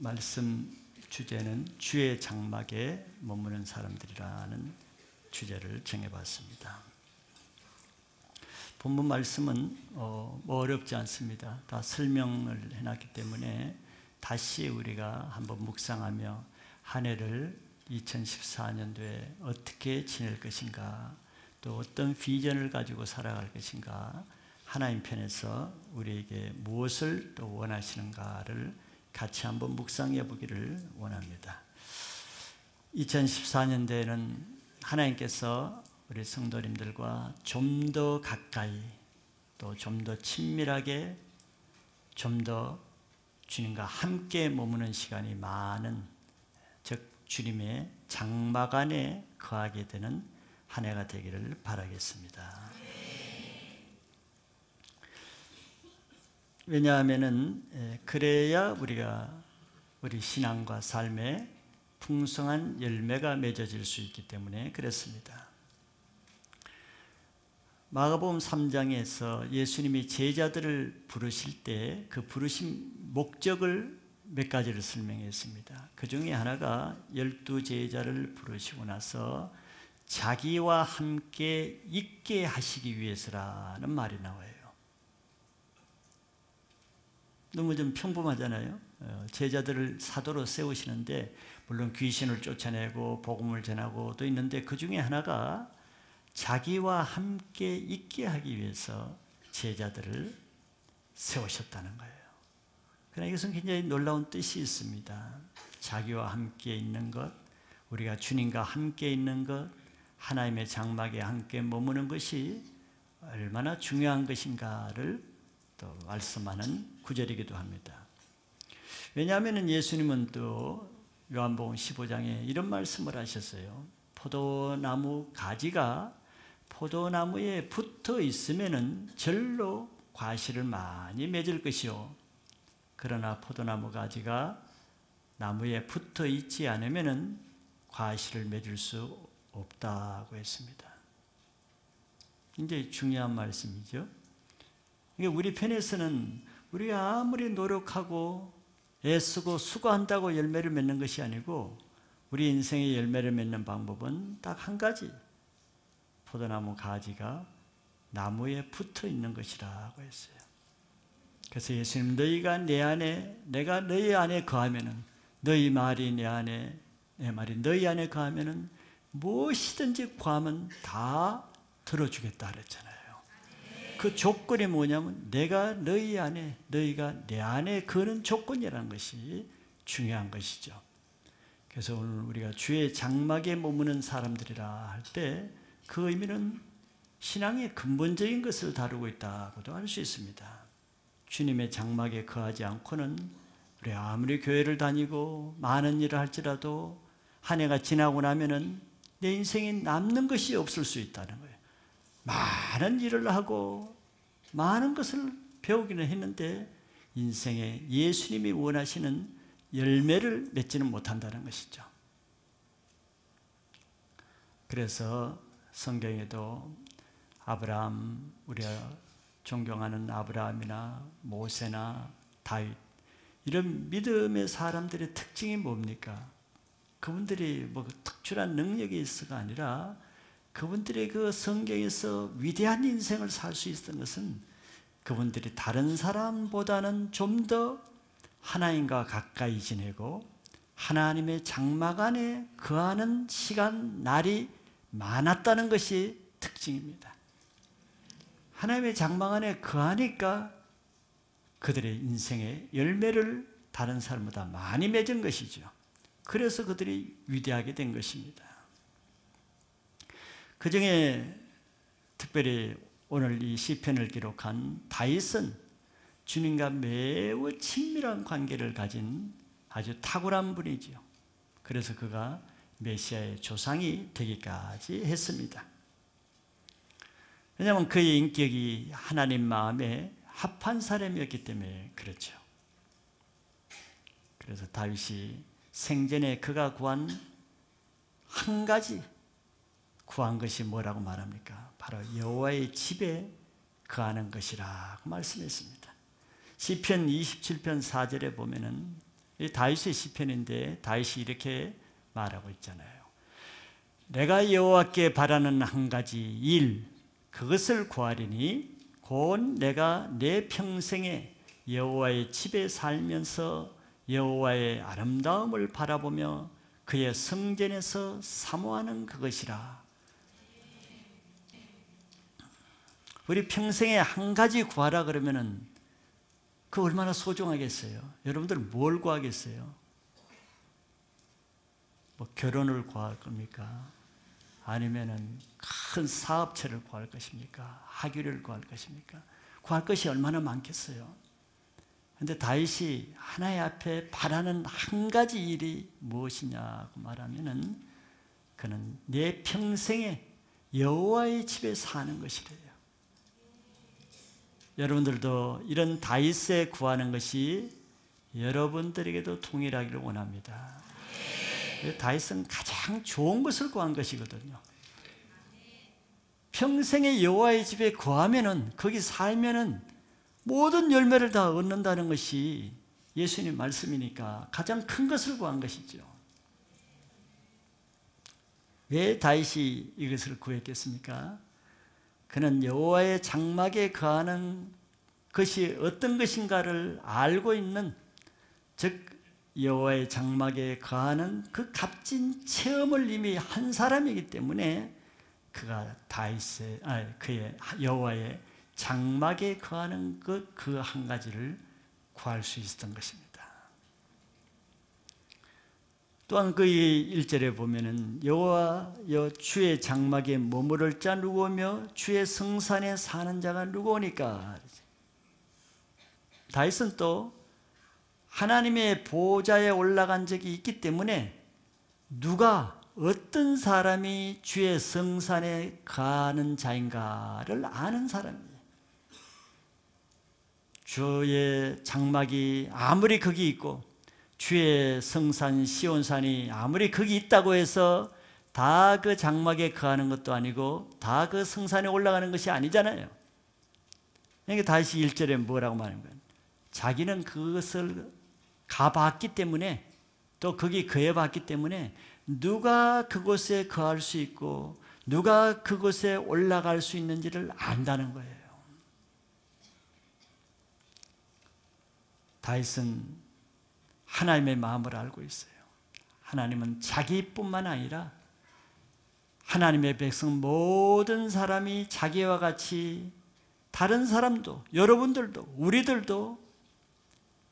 말씀 주제는 주의 장막에 머무는 사람들이라는 주제를 정해봤습니다. 본문 말씀은 어렵지 않습니다. 다 설명을 해놨기 때문에 다시 우리가 한번 묵상하며 한 해를 2014년도에 어떻게 지낼 것인가, 또 어떤 비전을 가지고 살아갈 것인가, 하나님 편에서 우리에게 무엇을 또 원하시는가를 같이 한번 묵상해 보기를 원합니다. 2014년도에는 하나님께서 우리 성도님들과 좀 더 가까이, 또 좀 더 친밀하게, 좀 더 주님과 함께 머무는 시간이 많은, 즉 주님의 장막 안에 거하게 되는 한 해가 되기를 바라겠습니다. 왜냐하면은 그래야 우리가 우리 신앙과 삶에 풍성한 열매가 맺어질 수 있기 때문에 그렇습니다. 마가복음 3장에서 예수님이 제자들을 부르실 때 그 부르신 목적을 몇 가지를 설명했습니다. 그 중에 하나가 12제자를 부르시고 나서 자기와 함께 있게 하시기 위해서라는 말이 나와요. 너무 좀 평범하잖아요. 제자들을 사도로 세우시는데 물론 귀신을 쫓아내고 복음을 전하고 또 있는데 그 중에 하나가 자기와 함께 있게 하기 위해서 제자들을 세우셨다는 거예요. 그러나 이것은 굉장히 놀라운 뜻이 있습니다. 자기와 함께 있는 것, 우리가 주님과 함께 있는 것, 하나님의 장막에 함께 머무는 것이 얼마나 중요한 것인가를 또 말씀하는 구절이기도 합니다. 왜냐하면 예수님은 또 요한복음 15장에 이런 말씀을 하셨어요. 포도나무 가지가 포도나무에 붙어 있으면은 절로 과실을 많이 맺을 것이요, 그러나 포도나무 가지가 나무에 붙어 있지 않으면은 과실을 맺을 수 없다고 했습니다. 굉장히 중요한 말씀이죠. 우리 편에서는 우리가 아무리 노력하고 애쓰고 수고한다고 열매를 맺는 것이 아니고 우리 인생의 열매를 맺는 방법은 딱 한 가지, 포도나무 가지가 나무에 붙어 있는 것이라고 했어요. 그래서 예수님, 너희가 내 안에, 내가 너희 안에 거하면은, 너희 말이 내 안에, 내 말이 너희 안에 거하면은 무엇이든지 구하면 다 들어주겠다 그랬잖아요. 그 조건이 뭐냐면 내가 너희 안에, 너희가 내 안에 거는 조건이라는 것이 중요한 것이죠. 그래서 오늘 우리가 주의 장막에 머무는 사람들이라 할 때 그 의미는 신앙의 근본적인 것을 다루고 있다고도 할 수 있습니다. 주님의 장막에 거하지 않고는 우리 아무리 교회를 다니고 많은 일을 할지라도 한 해가 지나고 나면은 내 인생에 남는 것이 없을 수 있다는 거예요. 많은 일을 하고 많은 것을 배우기는 했는데 인생에 예수님이 원하시는 열매를 맺지는 못한다는 것이죠. 그래서 성경에도 아브라함, 우리가 존경하는 아브라함이나 모세나 다윗, 이런 믿음의 사람들의 특징이 뭡니까? 그분들이 뭐 특출한 능력이 있어가 아니라 그분들의 그 성경에서 위대한 인생을 살 수 있었던 것은 그분들이 다른 사람보다는 좀 더 하나님과 가까이 지내고 하나님의 장막 안에 거하는 시간, 날이 많았다는 것이 특징입니다. 하나님의 장막 안에 거하니까 그들의 인생의 열매를 다른 사람보다 많이 맺은 것이죠. 그래서 그들이 위대하게 된 것입니다. 그 중에 특별히 오늘 이 시편을 기록한 다윗은 주님과 매우 친밀한 관계를 가진 아주 탁월한 분이죠. 그래서 그가 메시아의 조상이 되기까지 했습니다. 왜냐하면 그의 인격이 하나님 마음에 합한 사람이었기 때문에 그렇죠. 그래서 다윗이 생전에 그가 구한 한 가지 구한 것이 뭐라고 말합니까? 바로 여호와의 집에 거하는 것이라고 말씀했습니다. 시편 27편 4절에 보면은 이 다윗의 시편인데 다윗이 이렇게 말하고 있잖아요. 내가 여호와께 바라는 한 가지 일, 그것을 구하리니 곧 내가 내 평생에 여호와의 집에 살면서 여호와의 아름다움을 바라보며 그의 성전에서 사모하는 그것이라. 우리 평생에 한 가지 구하라 그러면은 그 얼마나 소중하겠어요? 여러분들 뭘 구하겠어요? 뭐 결혼을 구할 겁니까? 아니면은 큰 사업체를 구할 것입니까? 학위를 구할 것입니까? 구할 것이 얼마나 많겠어요? 그런데 다윗이 하나님 앞에 바라는 한 가지 일이 무엇이냐고 말하면은 그는 내 평생에 여호와의 집에 사는 것이래요. 여러분들도 이런 다윗에 구하는 것이 여러분들에게도 동일하기를 원합니다. 다윗은 가장 좋은 것을 구한 것이거든요. 평생에 여호와의 집에 구하면은, 거기 살면은 모든 열매를 다 얻는다는 것이 예수님 말씀이니까 가장 큰 것을 구한 것이죠. 왜 다윗이 이것을 구했겠습니까? 그는 여호와의 장막에 거하는 것이 어떤 것인가를 알고 있는, 즉 여호와의 장막에 거하는 그 값진 체험을 이미 한 사람이기 때문에 그가 그의 여호와의 장막에 거하는 그 한 가지를 구할 수 있었던 것입니다. 또한 그 1절에 보면은 여호와 주의 장막에 머무를 자 누구며 주의 성산에 사는 자가 누구오니까. 다윗은 또 하나님의 보좌에 올라간 적이 있기 때문에 누가, 어떤 사람이 주의 성산에 가는 자인가를 아는 사람이에요. 주의 장막이 아무리 거기 있고 주의 성산 시온산이 아무리 거기 있다고 해서 다 그 장막에 거하는 것도 아니고 다 그 성산에 올라가는 것이 아니잖아요. 그러니까 다시 1절에 뭐라고 말하는 거예요? 자기는 그것을 가봤기 때문에, 또 거기 거해봤기 때문에 누가 그곳에 거할 수 있고 누가 그곳에 올라갈 수 있는지를 안다는 거예요. 다윗은 하나님의 마음을 알고 있어요. 하나님은 자기뿐만 아니라 하나님의 백성 모든 사람이 자기와 같이, 다른 사람도, 여러분들도, 우리들도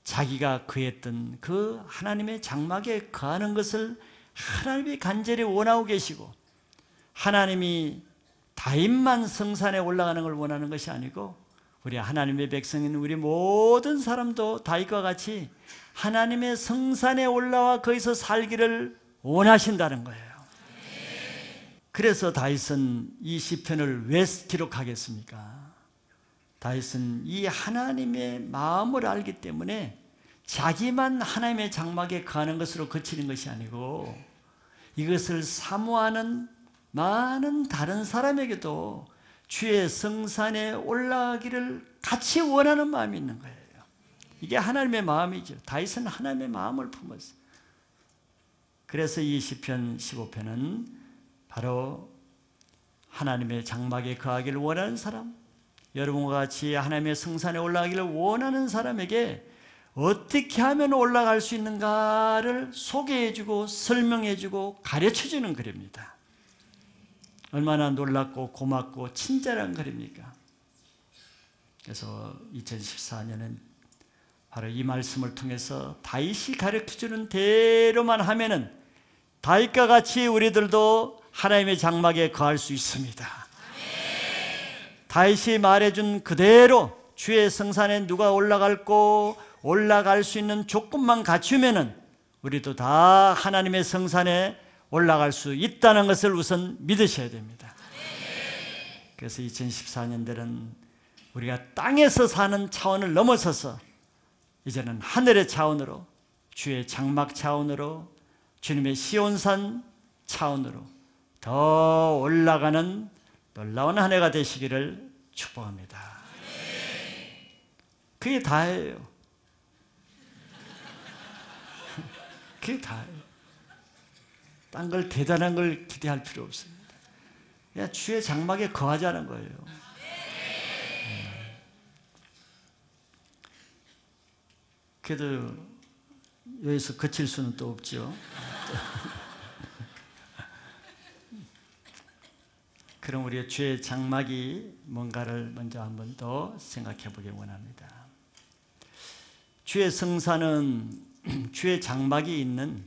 자기가 거했던 그 하나님의 장막에 거하는 것을 하나님이 간절히 원하고 계시고, 하나님이 다윗만 성산에 올라가는 걸 원하는 것이 아니고 우리 하나님의 백성인 우리 모든 사람도 다윗과 같이 하나님의 성산에 올라와 거기서 살기를 원하신다는 거예요. 그래서 다윗은 이 시편을 왜 기록하겠습니까? 다윗은 이 하나님의 마음을 알기 때문에 자기만 하나님의 장막에 거하는 것으로 그치는 것이 아니고 이것을 사모하는 많은 다른 사람에게도 주의 성산에 올라가기를 같이 원하는 마음이 있는 거예요. 이게 하나님의 마음이죠. 다윗은 하나님의 마음을 품었어요. 그래서 이 시편 15편은 바로 하나님의 장막에 거하기를 원하는 사람, 여러분과 같이 하나님의 성산에 올라가기를 원하는 사람에게 어떻게 하면 올라갈 수 있는가를 소개해주고 설명해주고 가르쳐주는 글입니다. 얼마나 놀랍고 고맙고 친절한 글입니까? 그래서 2014년은 바로 이 말씀을 통해서 다윗이 가르쳐주는 대로만 하면은 다윗과 같이 우리들도 하나님의 장막에 거할 수 있습니다. 다윗이 말해준 그대로 주의 성산에 누가 올라갈 수 있는 조건만 갖추면은 우리도 다 하나님의 성산에 올라갈 수 있다는 것을 우선 믿으셔야 됩니다. 그래서 2014년들은 우리가 땅에서 사는 차원을 넘어서서 이제는 하늘의 차원으로, 주의 장막 차원으로, 주님의 시온산 차원으로 더 올라가는 놀라운 한 해가 되시기를 축복합니다. 그게 다예요. 그게 다예요. 딴 걸 대단한 걸 기대할 필요 없습니다. 그냥 주의 장막에 거하자는 거예요. 그래도 여기서 그칠 수는 또 없죠. 그럼 우리가 주의 장막이 뭔가를 먼저 한 번 더 생각해 보기 원합니다. 주의 성산은 주의 장막이 있는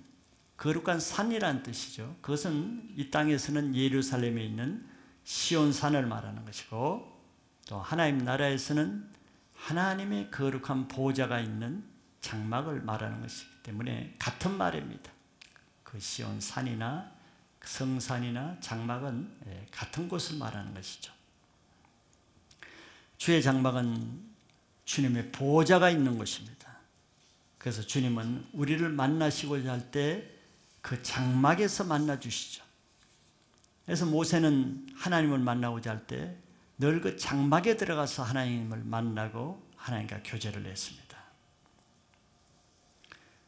거룩한 산이라는 뜻이죠. 그것은 이 땅에서는 예루살렘에 있는 시온산을 말하는 것이고, 또 하나님 나라에서는 하나님의 거룩한 보좌가 있는 장막을 말하는 것이기 때문에 같은 말입니다. 그 시온산이나 성산이나 장막은 같은 곳을 말하는 것이죠. 주의 장막은 주님의 보좌가 있는 곳입니다. 그래서 주님은 우리를 만나시고자 할 때 그 장막에서 만나 주시죠. 그래서 모세는 하나님을 만나고자 할 때 늘 그 장막에 들어가서 하나님을 만나고 하나님과 교제를 했습니다.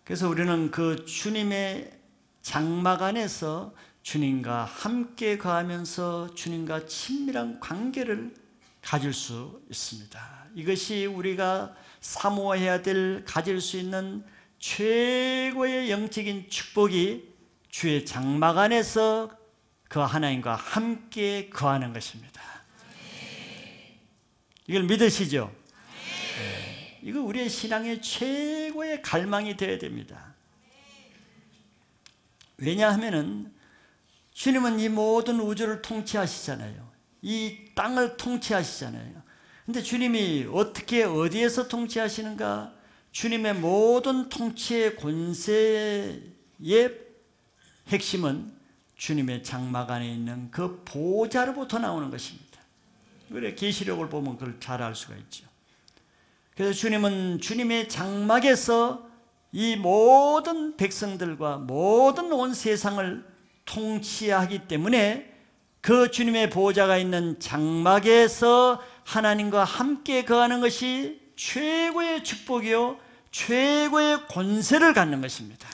그래서 우리는 그 주님의 장막 안에서 주님과 함께 거하면서 주님과 친밀한 관계를 가질 수 있습니다. 이것이 우리가 사모해야 될, 가질 수 있는 최고의 영적인 축복이 주의 장막 안에서 그 하나님과 함께 거하는 것입니다. 이걸 믿으시죠? 네. 이거 우리의 신앙의 최고의 갈망이 되어야 됩니다. 왜냐하면 주님은 이 모든 우주를 통치하시잖아요. 이 땅을 통치하시잖아요. 근데 주님이 어떻게 어디에서 통치하시는가? 주님의 모든 통치의 권세의 핵심은 주님의 장막 안에 있는 그 보좌로부터 나오는 것입니다. 그래 계시록을 보면 그걸 잘 알 수가 있죠. 그래서 주님은 주님의 장막에서 이 모든 백성들과 모든 온 세상을 통치하기 때문에 그 주님의 보좌가 있는 장막에서 하나님과 함께 거하는 것이 최고의 축복이요 최고의 권세를 갖는 것입니다.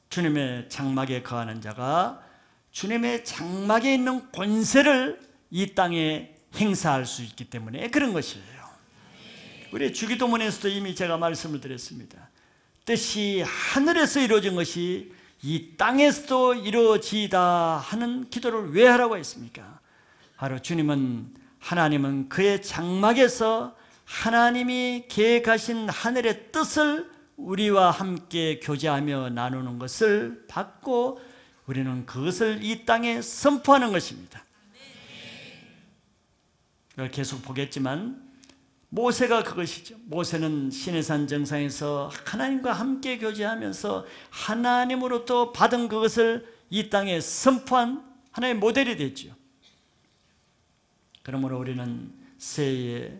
주님의 장막에 거하는 자가 주님의 장막에 있는 권세를 이 땅에 행사할 수 있기 때문에 그런 것이에요. 우리 주기도문에서도 이미 제가 말씀을 드렸습니다. 뜻이 하늘에서 이루어진 것이 이 땅에서도 이루어지다 하는 기도를 왜 하라고 했습니까? 바로 하나님은 그의 장막에서 하나님이 계획하신 하늘의 뜻을 우리와 함께 교제하며 나누는 것을 받고 우리는 그것을 이 땅에 선포하는 것입니다. 계속 보겠지만 모세가 그것이죠. 모세는 시내산 정상에서 하나님과 함께 교제하면서 하나님으로부터 받은 그것을 이 땅에 선포한 하나의 모델이 됐죠. 그러므로 우리는 새해에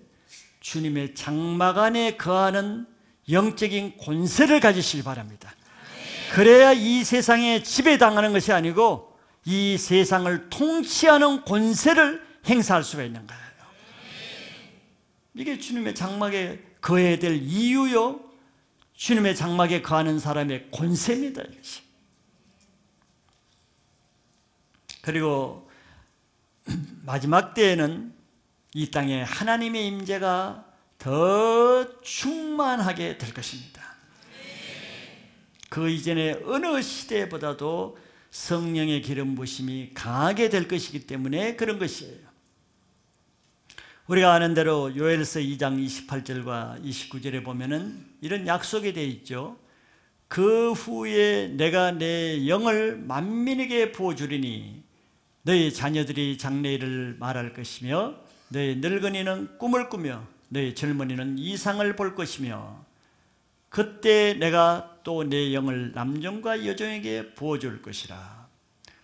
주님의 장막 안에 거하는 영적인 권세를 가지시기 바랍니다. 그래야 이 세상에 지배당하는 것이 아니고 이 세상을 통치하는 권세를 행사할 수가 있는 거예요. 이게 주님의 장막에 거해야 될 이유요, 주님의 장막에 거하는 사람의 권세입니다. 이것이. 그리고 마지막 때에는 이 땅에 하나님의 임재가 더 충만하게 될 것입니다. 그 이전의 어느 시대보다도 성령의 기름 부심이 강하게 될 것이기 때문에 그런 것이에요. 우리가 아는 대로 요엘서 2장 28절과 29절에 보면은 이런 약속이 되어 있죠. 그 후에 내가 내 영을 만민에게 부어주리니 너희 자녀들이 장래일을 말할 것이며 너희 늙은이는 꿈을 꾸며 너희 젊은이는 이상을 볼 것이며 그때 내가 또 내 영을 남종과 여종에게 부어줄 것이라.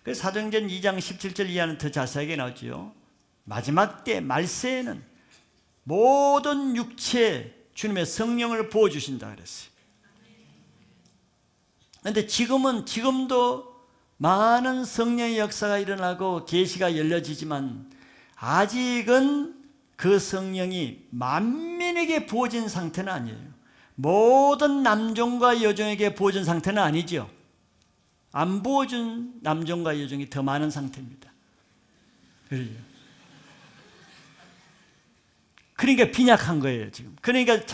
그래서 사도행전 2장 17절 이하는 더 자세하게 나오죠. 마지막 때 말세에는 모든 육체에 주님의 성령을 부어주신다 그랬어요. 그런데 지금도 많은 성령의 역사가 일어나고 계시가 열려지지만 아직은 그 성령이 만민에게 부어진 상태는 아니에요. 모든 남종과 여종에게 부어준 상태는 아니죠. 안 부어준 남종과 여종이 더 많은 상태입니다. 그렇죠? 그러니까 빈약한 거예요, 지금. 그러니까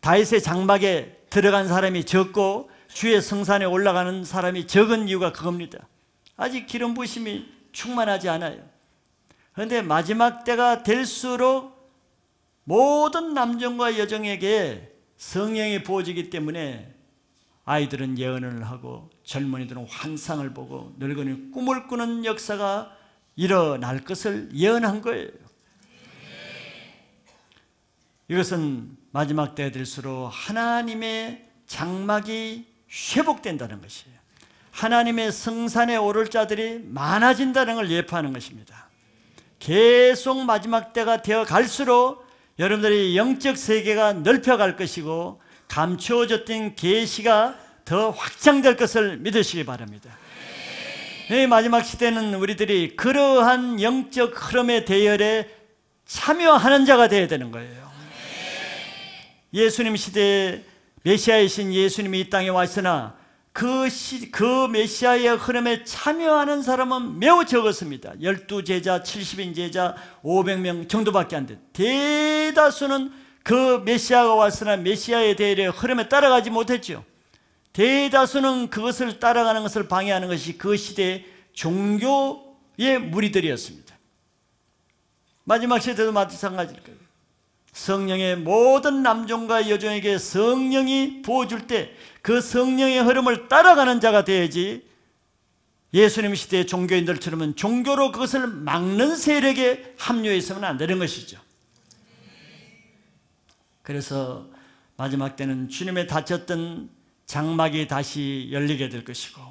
다윗의 장막에 들어간 사람이 적고 주의 성산에 올라가는 사람이 적은 이유가 그겁니다. 아직 기름 부심이 충만하지 않아요. 그런데 마지막 때가 될수록 모든 남종과 여종에게 성령이 부어지기 때문에 아이들은 예언을 하고 젊은이들은 환상을 보고 늙은이는 꿈을 꾸는 역사가 일어날 것을 예언한 거예요. 이것은 마지막 때가 될수록 하나님의 장막이 회복된다는 것이에요. 하나님의 성산에 오를 자들이 많아진다는 걸 예표하는 것입니다. 계속 마지막 때가 되어 갈수록 여러분들의 영적 세계가 넓혀갈 것이고 감추어졌던 계시가 더 확장될 것을 믿으시기 바랍니다. 이 마지막 시대는 우리들이 그러한 영적 흐름의 대열에 참여하는 자가 되어야 되는 거예요. 예수님 시대에 메시아이신 예수님이 이 땅에 왔으나 그 메시아의 흐름에 참여하는 사람은 매우 적었습니다. 12제자, 70인 제자, 500명 정도밖에 안 돼. 대다수는 그 메시아가 왔으나 메시아의 대열의 흐름에 따라가지 못했죠. 대다수는 그것을 따라가는 것을 방해하는 것이 그 시대의 종교의 무리들이었습니다. 마지막 시대도 마찬가지일 거예요. 성령의 모든 남종과 여종에게 성령이 부어줄 때 그 성령의 흐름을 따라가는 자가 되어야지, 예수님 시대의 종교인들처럼은 종교로 그것을 막는 세력에 합류해서는 안 되는 것이죠. 그래서 마지막 때는 주님의 닫혔던 장막이 다시 열리게 될 것이고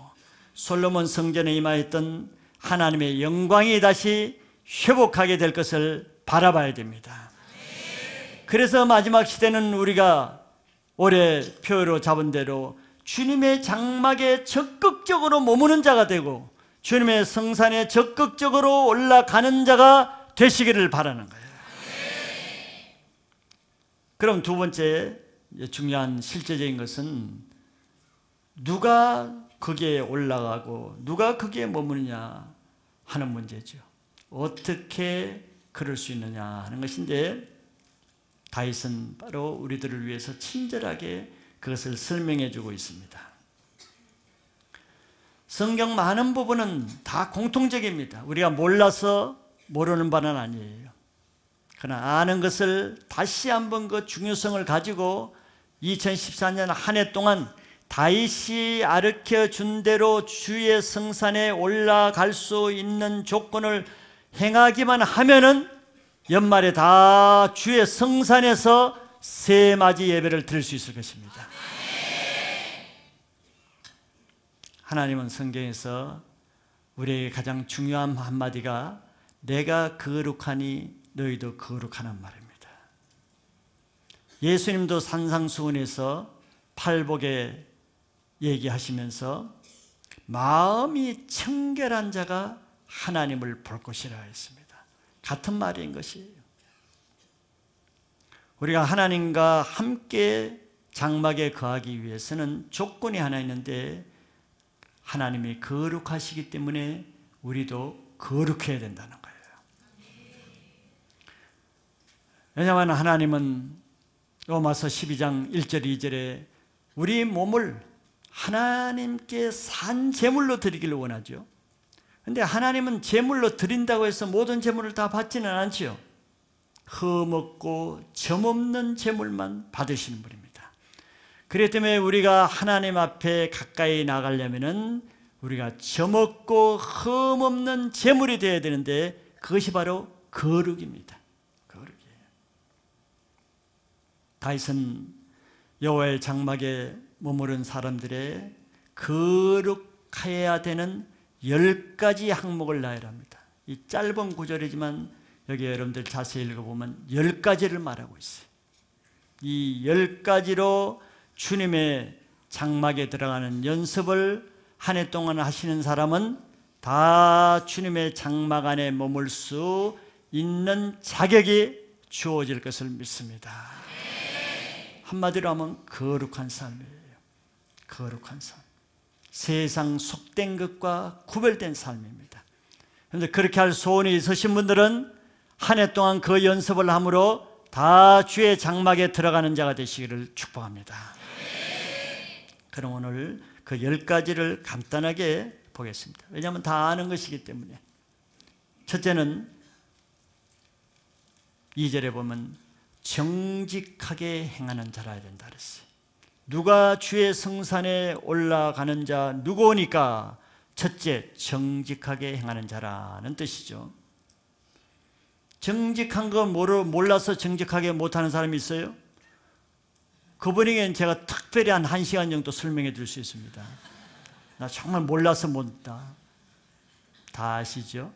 솔로몬 성전에 임하였던 하나님의 영광이 다시 회복하게 될 것을 바라봐야 됩니다. 그래서 마지막 시대는 우리가 올해 표로 잡은 대로 주님의 장막에 적극적으로 머무는 자가 되고 주님의 성산에 적극적으로 올라가는 자가 되시기를 바라는 거예요. 그럼 두 번째 중요한 실제적인 것은 누가 거기에 올라가고 누가 거기에 머무느냐 하는 문제죠. 어떻게 그럴 수 있느냐 하는 것인데, 다윗은 바로 우리들을 위해서 친절하게 그것을 설명해 주고 있습니다. 성경 많은 부분은 다 공통적입니다. 우리가 몰라서 모르는 바는 아니에요. 그러나 아는 것을 다시 한번 그 중요성을 가지고 2014년 한 해 동안 다윗이 가르쳐 준 대로 주의 성산에 올라갈 수 있는 조건을 행하기만 하면은 연말에 다 주의 성산에서 새맞이 예배를 드릴 수 있을 것입니다. 하나님은 성경에서 우리에게 가장 중요한 한마디가 내가 거룩하니 너희도 거룩하란 말입니다. 예수님도 산상수훈에서 팔복에 얘기하시면서 마음이 청결한 자가 하나님을 볼 것이라 했습니다. 같은 말인 것이에요. 우리가 하나님과 함께 장막에 거하기 위해서는 조건이 하나 있는데, 하나님이 거룩하시기 때문에 우리도 거룩해야 된다는 거예요. 왜냐하면 하나님은 로마서 12장 1절 2절에 우리 몸을 하나님께 산 제물로 드리기를 원하죠. 그런데 하나님은 제물로 드린다고 해서 모든 제물을 다 받지는 않지요. 흠없고 점없는 제물만 받으시는 분입니다. 그렇기 때문에 우리가 하나님 앞에 가까이 나가려면 우리가 점없고 흠없는 제물이 되어야 되는데, 그것이 바로 거룩입니다. 거룩이에요. 다윗은 여호와의 장막에 머무른 사람들의 거룩해야 되는 10가지 항목을 나열합니다. 이 짧은 구절이지만 여기 여러분들 자세히 읽어보면 10가지를 말하고 있어요. 이 10가지로 주님의 장막에 들어가는 연습을 한 해 동안 하시는 사람은 다 주님의 장막 안에 머물 수 있는 자격이 주어질 것을 믿습니다. 한마디로 하면 거룩한 삶이에요. 거룩한 삶. 세상 속된 것과 구별된 삶입니다. 그런데 그렇게 할 소원이 있으신 분들은 한 해 동안 그 연습을 함으로 다 주의 장막에 들어가는 자가 되시기를 축복합니다. 그럼 오늘 그 10가지를 간단하게 보겠습니다. 왜냐하면 다 아는 것이기 때문에. 첫째는 2절에 보면 정직하게 행하는 자라야 된다 그랬어요. 누가 주의 성산에 올라가는 자 누구오니까? 첫째, 정직하게 행하는 자라는 뜻이죠. 정직한 거 몰라서 정직하게 못하는 사람이 있어요? 그분에게는 제가 특별히 한 1시간 정도 설명해 줄 수 있습니다. 나 정말 몰라서 못다. 다 아시죠?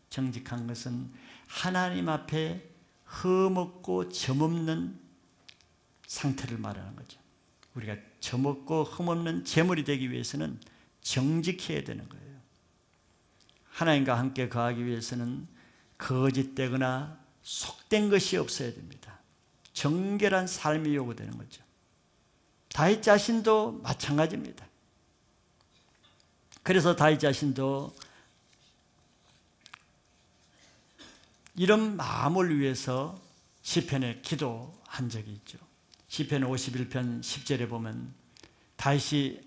정직한 것은 하나님 앞에 흠없고 점없는 상태를 말하는 거죠. 우리가 점없고 흠없는 제물이 되기 위해서는 정직해야 되는 거예요. 하나님과 함께 거하기 위해서는 거짓되거나 속된 것이 없어야 됩니다. 정결한 삶이 요구되는 거죠. 다윗 자신도 마찬가지입니다. 그래서 다윗 자신도 이런 마음을 위해서 시편에 기도한 적이 있죠. 시편 51편 10절에 보면 다윗이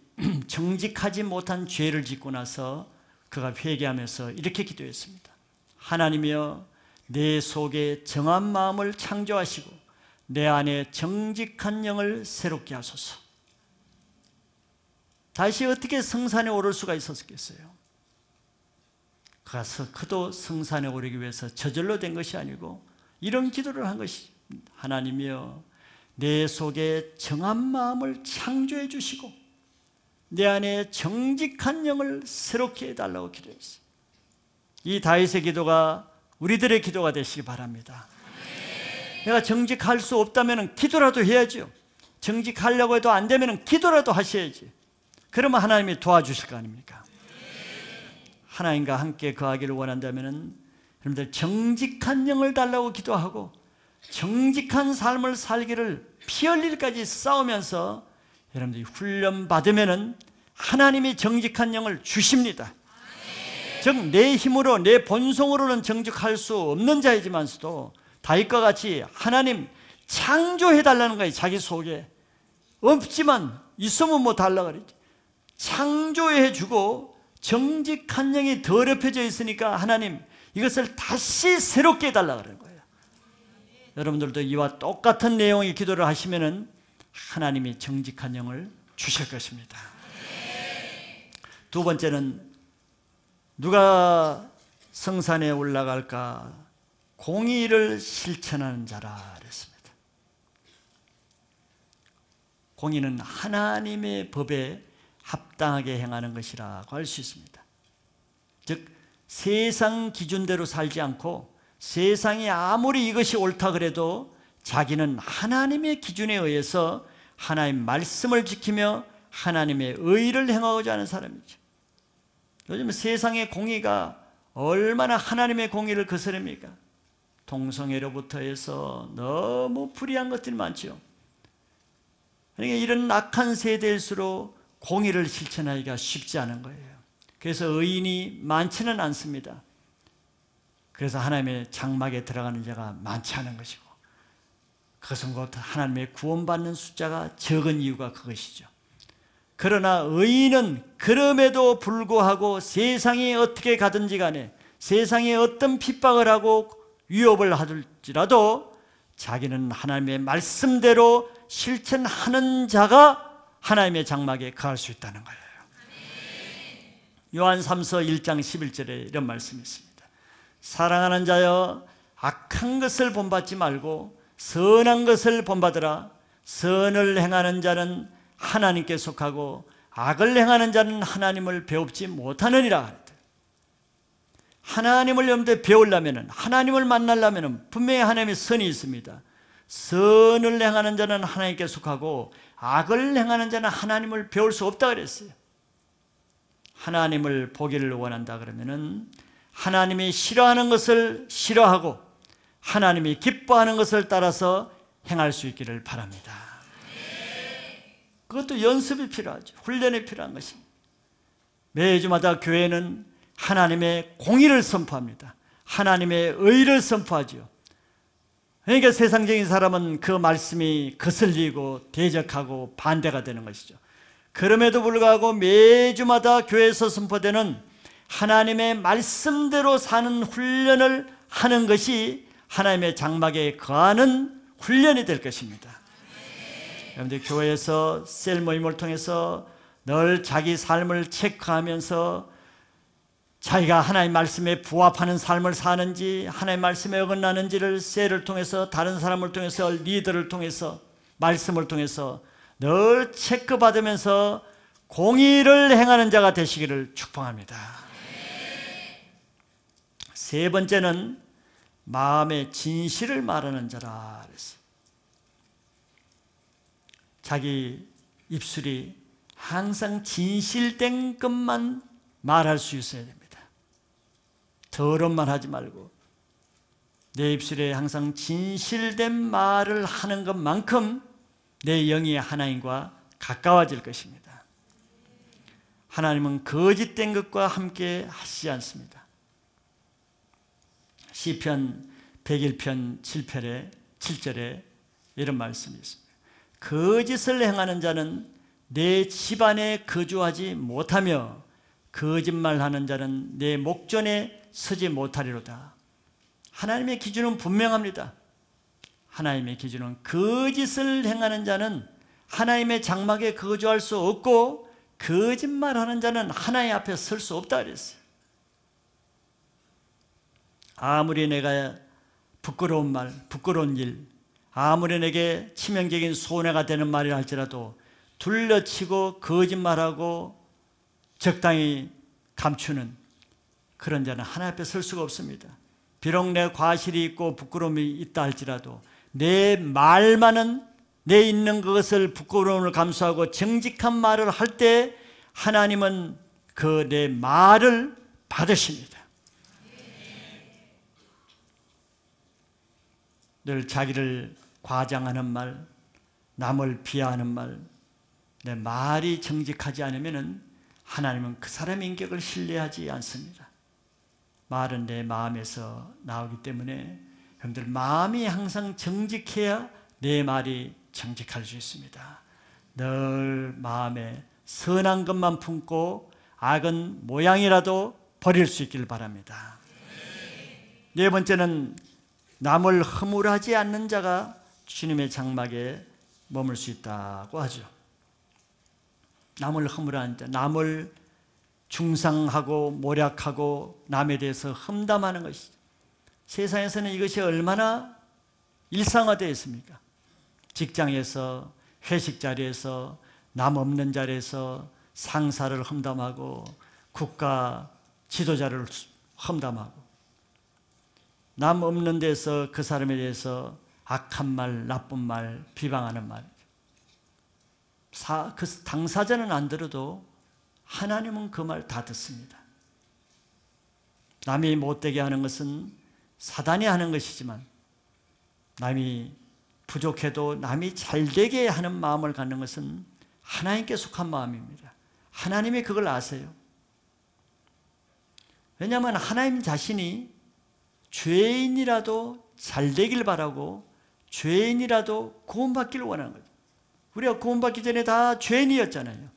정직하지 못한 죄를 짓고 나서 그가 회개하면서 이렇게 기도했습니다. 하나님이여, 내 속에 정한 마음을 창조하시고 내 안에 정직한 영을 새롭게 하소서. 다윗이 어떻게 성산에 오를 수가 있었겠어요? 그도 성산에 오르기 위해서 저절로 된 것이 아니고 이런 기도를 한 것이, 하나님이여, 내 속에 정한 마음을 창조해 주시고 내 안에 정직한 영을 새롭게 해달라고 기도했어요. 이 다윗의 기도가 우리들의 기도가 되시기 바랍니다. 내가 정직할 수 없다면 기도라도 해야죠. 정직하려고 해도 안 되면 기도라도 하셔야지. 그러면 하나님이 도와주실 거 아닙니까? 하나님과 함께 거하기를 원한다면 여러분들 정직한 영을 달라고 기도하고 정직한 삶을 살기를 피 흘릴까지 싸우면서 여러분들이 훈련 받으면 하나님이 정직한 영을 주십니다. 즉 내 힘으로 내 본성으로는 정직할 수 없는 자이지만서도 다윗과 같이 하나님 창조해달라는 거예요. 자기 속에 없지만 있으면 뭐 달라 그러지. 창조해주고 정직한 영이 더럽혀져 있으니까 하나님 이것을 다시 새롭게 해달라 그러는 거예요. 여러분들도 이와 똑같은 내용의 기도를 하시면은 하나님이 정직한 영을 주실 것입니다. 두 번째는 누가 성산에 올라갈까? 공의를 실천하는 자라 그랬습니다. 공의는 하나님의 법에 합당하게 행하는 것이라고 할 수 있습니다. 즉 세상 기준대로 살지 않고 세상이 아무리 이것이 옳다 그래도 자기는 하나님의 기준에 의해서 하나님의 말씀을 지키며 하나님의 의를 행하고자 하는 사람이죠. 요즘 세상의 공의가 얼마나 하나님의 공의를 거스릅니까? 동성애로부터 해서 너무 불의한 것들이 많죠. 그러니까 이런 악한 세대일수록 공의를 실천하기가 쉽지 않은 거예요. 그래서 의인이 많지는 않습니다. 그래서 하나님의 장막에 들어가는 자가 많지 않은 것이고, 그것은 곧 하나님의 구원받는 숫자가 적은 이유가 그것이죠. 그러나 의인은 그럼에도 불구하고 세상이 어떻게 가든지 간에 세상에 어떤 핍박을 하고 위협을 하더라도 자기는 하나님의 말씀대로 실천하는 자가 하나님의 장막에 거할 수 있다는 거예요. 요한 3서 1장 11절에 이런 말씀이 있습니다. 사랑하는 자여, 악한 것을 본받지 말고 선한 것을 본받으라. 선을 행하는 자는 하나님께 속하고 악을 행하는 자는 하나님을 배웁지 못하느니라. 하나님을 여러분들 배우려면, 하나님을 만나려면 분명히 하나님의 선이 있습니다. 선을 행하는 자는 하나님께 속하고 악을 행하는 자는 하나님을 배울 수 없다 그랬어요. 하나님을 보기를 원한다 그러면은 하나님이 싫어하는 것을 싫어하고 하나님이 기뻐하는 것을 따라서 행할 수 있기를 바랍니다. 그것도 연습이 필요하죠. 훈련이 필요한 것입니다. 매주마다 교회는 하나님의 공의를 선포합니다. 하나님의 의를 선포하죠. 그러니까 세상적인 사람은 그 말씀이 거슬리고 대적하고 반대가 되는 것이죠. 그럼에도 불구하고 매주마다 교회에서 선포되는 하나님의 말씀대로 사는 훈련을 하는 것이 하나님의 장막에 거하는 훈련이 될 것입니다. 여러분들 교회에서 셀 모임을 통해서 늘 자기 삶을 체크하면서 자기가 하나님 말씀에 부합하는 삶을 사는지, 하나님 말씀에 어긋나는지를 셀을 통해서, 다른 사람을 통해서, 리더를 통해서, 말씀을 통해서 늘 체크받으면서 공의를 행하는 자가 되시기를 축복합니다. 세 번째는 마음의 진실을 말하는 자라 그랬어요. 자기 입술이 항상 진실된 것만 말할 수 있어야 됩니다. 더러운 말 하지 말고 내 입술에 항상 진실된 말을 하는 것만큼 내 영이 하나님과 가까워질 것입니다. 하나님은 거짓된 것과 함께 하시지 않습니다. 시편 101편 7절에 이런 말씀이 있습니다. 거짓을 행하는 자는 내 집안에 거주하지 못하며 거짓말하는 자는 내 목전에 서지 못하리로다. 하나님의 기준은 분명합니다. 하나님의 기준은 거짓을 행하는 자는 하나님의 장막에 거주할 수 없고 거짓말하는 자는 하나님 앞에 설 수 없다 그랬어요. 아무리 내가 부끄러운 말, 부끄러운 일, 아무리 내게 치명적인 손해가 되는 말이라 할지라도 둘러치고 거짓말하고 적당히 감추는 그런 자는 하나님 앞에 설 수가 없습니다. 비록 내 과실이 있고 부끄러움이 있다 할지라도 내 말만은 내 있는 것을 부끄러움을 감수하고 정직한 말을 할 때 하나님은 그 내 말을 받으십니다. 늘 자기를 과장하는 말, 남을 비하하는 말, 내 말이 정직하지 않으면 하나님은 그 사람의 인격을 신뢰하지 않습니다. 말은 내 마음에서 나오기 때문에 여러분들 마음이 항상 정직해야 내 말이 정직할 수 있습니다. 늘 마음에 선한 것만 품고 악은 모양이라도 버릴 수 있기를 바랍니다. 네 번째는 남을 허물하지 않는 자가 주님의 장막에 머물 수 있다고 하죠. 남을 허물하는 자, 남을 중상하고 모략하고 남에 대해서 험담하는 것이죠. 세상에서는 이것이 얼마나 일상화되어 있습니까? 직장에서, 회식 자리에서, 남 없는 자리에서 상사를 험담하고 국가 지도자를 험담하고 남 없는 데서 그 사람에 대해서 악한 말, 나쁜 말, 비방하는 말. 그 당사자는 안 들어도 하나님은 그 말 다 듣습니다. 남이 못되게 하는 것은 사단이 하는 것이지만 남이 부족해도 남이 잘되게 하는 마음을 갖는 것은 하나님께 속한 마음입니다. 하나님이 그걸 아세요. 왜냐하면 하나님 자신이 죄인이라도 잘되길 바라고 죄인이라도 구원받기를 원하는 거죠. 우리가 구원받기 전에 다 죄인이었잖아요.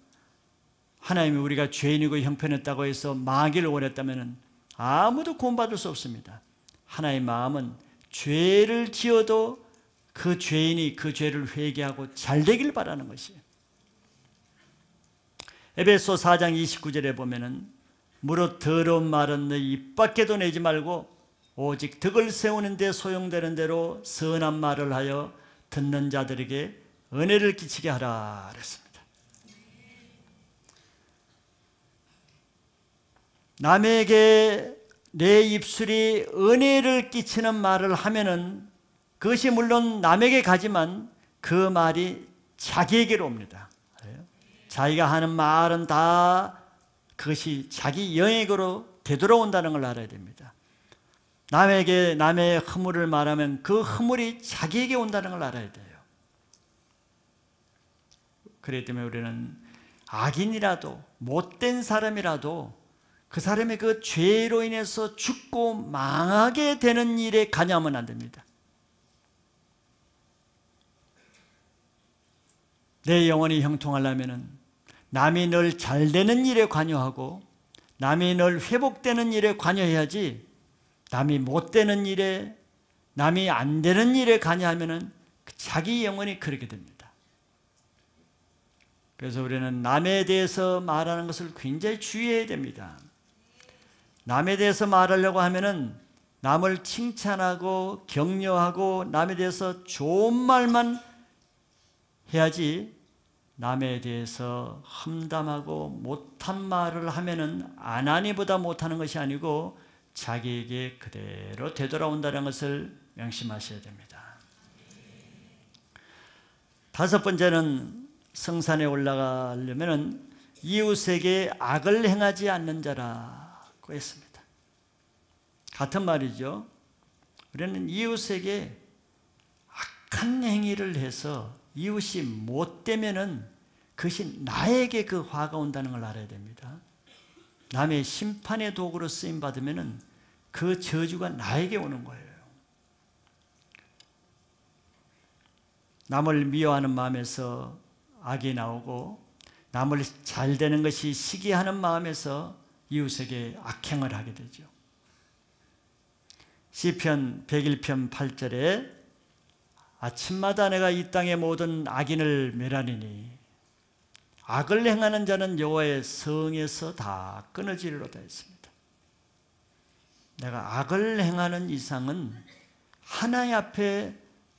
하나님이 우리가 죄인이고 형편했다고 해서 망하기를 원했다면 아무도 구원받을 수 없습니다. 하나님의 마음은 죄를 지어도 그 죄인이 그 죄를 회개하고 잘되길 바라는 것이에요. 에베소 4장 29절에 보면은 무릇 더러운 말은 너희 입 밖에도 내지 말고 오직 덕을 세우는 데 소용되는 대로 선한 말을 하여 듣는 자들에게 은혜를 끼치게 하라 그랬습니다. 남에게 내 입술이 은혜를 끼치는 말을 하면은 그것이 물론 남에게 가지만 그 말이 자기에게로 옵니다. 자기가 하는 말은 다 그것이 자기 영역으로 되돌아온다는 걸 알아야 됩니다. 남에게 남의 허물을 말하면 그 허물이 자기에게 온다는 걸 알아야 돼요. 그렇기 때문에 우리는 악인이라도 못된 사람이라도 그 사람의 그 죄로 인해서 죽고 망하게 되는 일에 관여하면 안 됩니다. 내 영혼이 형통하려면 남이 늘 잘되는 일에 관여하고 남이 늘 회복되는 일에 관여해야지, 남이 못되는 일에, 남이 안 되는 일에 관여하면 자기 영혼이 그렇게 됩니다. 그래서 우리는 남에 대해서 말하는 것을 굉장히 주의해야 됩니다. 남에 대해서 말하려고 하면은 남을 칭찬하고 격려하고 남에 대해서 좋은 말만 해야지, 남에 대해서 험담하고 못한 말을 하면은 아나니보다 못하는 것이 아니고 자기에게 그대로 되돌아온다는 것을 명심하셔야 됩니다. 다섯 번째는 성산에 올라가려면 이웃에게 악을 행하지 않는 자라고 했습니다. 같은 말이죠. 우리는 이웃에게 악한 행위를 해서 이웃이 못되면은 그것이 나에게 그 화가 온다는 걸 알아야 됩니다. 남의 심판의 도구로 쓰임 받으면은 그 저주가 나에게 오는 거예요. 남을 미워하는 마음에서 악이 나오고, 남을 잘 되는 것이 시기하는 마음에서 이웃에게 악행을 하게 되죠. 시편 101편 8절에 아침마다 내가 이 땅의 모든 악인을 멸하리니 악을 행하는 자는 여호와의 성에서 다 끊어지리로다 했습니다. 내가 악을 행하는 이상은 하나님 앞에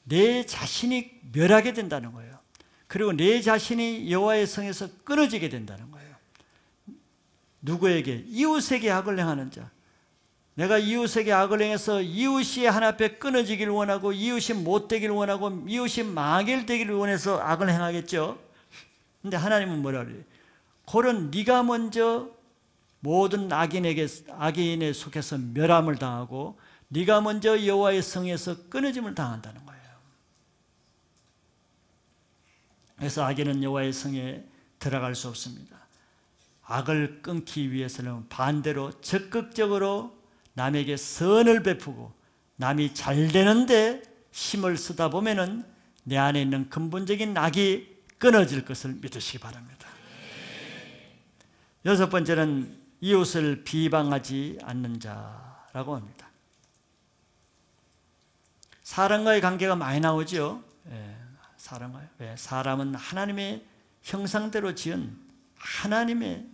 내 자신이 멸하게 된다는 거예요. 그리고 내 자신이 여호와의 성에서 끊어지게 된다는 거예요. 누구에게? 이웃에게 악을 행하는 자. 내가 이웃에게 악을 행해서 이웃이 하나님 앞에 끊어지기를 원하고, 이웃이 못되기를 원하고, 이웃이 망하게 되기를 원해서 악을 행하겠죠. 근데 하나님은 뭐라 그래요? 그런 네가 먼저 모든 악인에 속해서 멸함을 당하고, 네가 먼저 여호와의 성에서 끊어짐을 당한다는 거예요. 그래서 악인은 여호와의 성에 들어갈 수 없습니다. 악을 끊기 위해서는 반대로 적극적으로 남에게 선을 베푸고, 남이 잘 되는데 힘을 쓰다 보면은 내 안에 있는 근본적인 악이 끊어질 것을 믿으시기 바랍니다. 여섯 번째는 이웃을 비방하지 않는 자라고 합니다. 사람과의 관계가 많이 나오죠. 사람과요. 왜? 사람은 하나님의 형상대로 지은 하나님의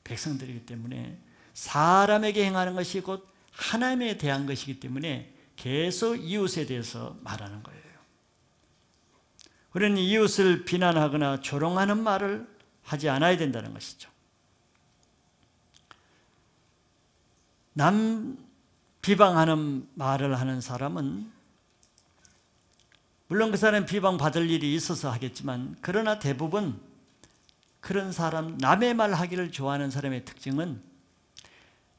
백성들이기 때문에 사람에게 행하는 것이 곧 하나님에 대한 것이기 때문에 계속 이웃에 대해서 말하는 거예요. 우리는 이웃을 비난하거나 조롱하는 말을 하지 않아야 된다는 것이죠. 남 비방하는 말을 하는 사람은 물론 그 사람은 비방받을 일이 있어서 하겠지만, 그러나 대부분 그런 사람, 남의 말 하기를 좋아하는 사람의 특징은